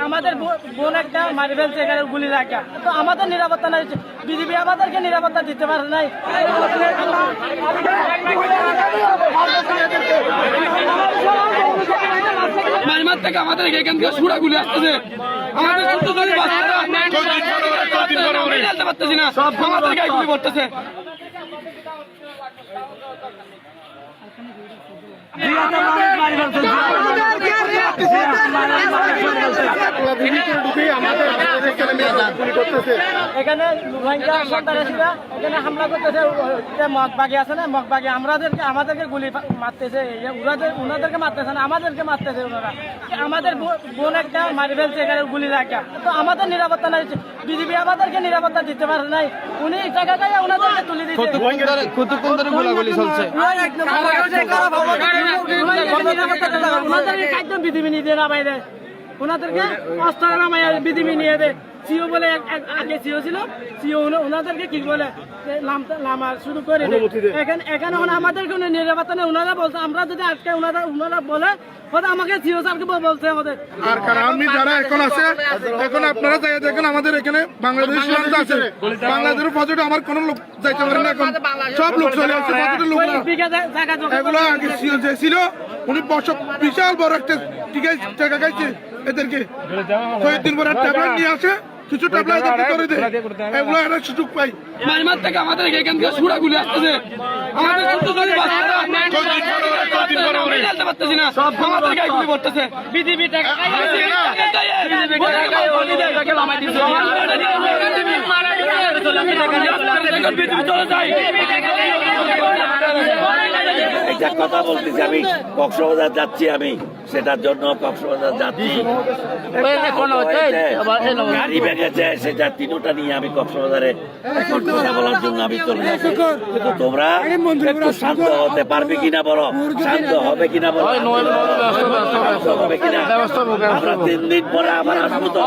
আমাদের বোন একটা মারি ফেলছে এখানে গুলি রাখা, তো আমাদের নিরাপত্তা নাই, বিজেপি আমাদেরকে নিরাপত্তা দিতে পারে নাই। মাইমার থেকে আমাদের এখান থেকে সুরা গুলি আসতেছে, আমাদের পারতেছি না, আমাদের গায়ে গুলি পড়তেছে। এখানে এখানে হামলা করতেছে, মগবাগি আছে না, মগবাগি আমাদেরকে গুলি মারতেছে, ওনাদেরকে মারতেছে না, আমাদেরকে মারতেছে ওনারা। আমাদের বোন একটা মারি ফেলছে এখানে গুলি রাখা, তো আমাদের নিরাপত্তা নাই, বিজেপি আমাদেরকে নিরাপত্তা দিতে পারে নাই। উনি টাকা খাইয়া ওনাদেরকে তুলে দিচ্ছে। ওনাদেরকে একদম বিধিবি নিয়ে দেয় না বাইরে, ওনাদেরকে অস্ত্র নামাইয়া বিধিবি নিয়ে দেয়। সিও বলে আগে সিও ছিল, সিও ওনাদেরকে কি বলে নামা শুরু করে এখানে আমাদেরকে নিরাপত্তা নেই। ওনারা বলছে আমরা যদি আজকে ওনারা বলে আমাকে সিও স্যারকে বলছে আমাদের। আর কারণ যারা এখন আছে, এখন আপনারা যাই দেখেন আমাদের এখানে বাংলাদেশ আছে, বাংলাদেশের ফজরে আমার কোন লোক যাইতে পারে না, এখন সব লোক চলে আসছে ফজরের লোক। এগুলো আগে সিও যে ছিল উনি বিশাল বড় একটা টাকা খাইছে এদেরকে, কয়েকদিন পর ট্যাবলেট নিয়ে আসে, কিছু ট্যাবলেট করে দেয়, এগুলো একটা সুযোগ পাই। মাইমার থেকে আমাদের এখান থেকে সুরা গুলি আসতেছে, আমাদের পারতেছি না, আমাদের গায়ে গুলি পড়তেছে। বিজেপি চলে যায়। একটা কথা বলতেছি, আমি কক্সবাজার যাচ্ছি, আমি সেটার জন্য কক্সবাজার যাচ্ছি। গাড়ি ভেঙেছে, সেটা তিনটা নিয়ে আমি কক্সবাজারে কথা বলার জন্য আমি চলে যাচ্ছি। কিন্তু তোমরা একটু শান্ত হতে পারবে কিনা বলো, শান্ত হবে কিনা বলো, হবে কিনা। আমরা 3 দিন পরে আবার আসবো। তো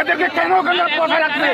এদেরকে কেন বসায় রাখবে?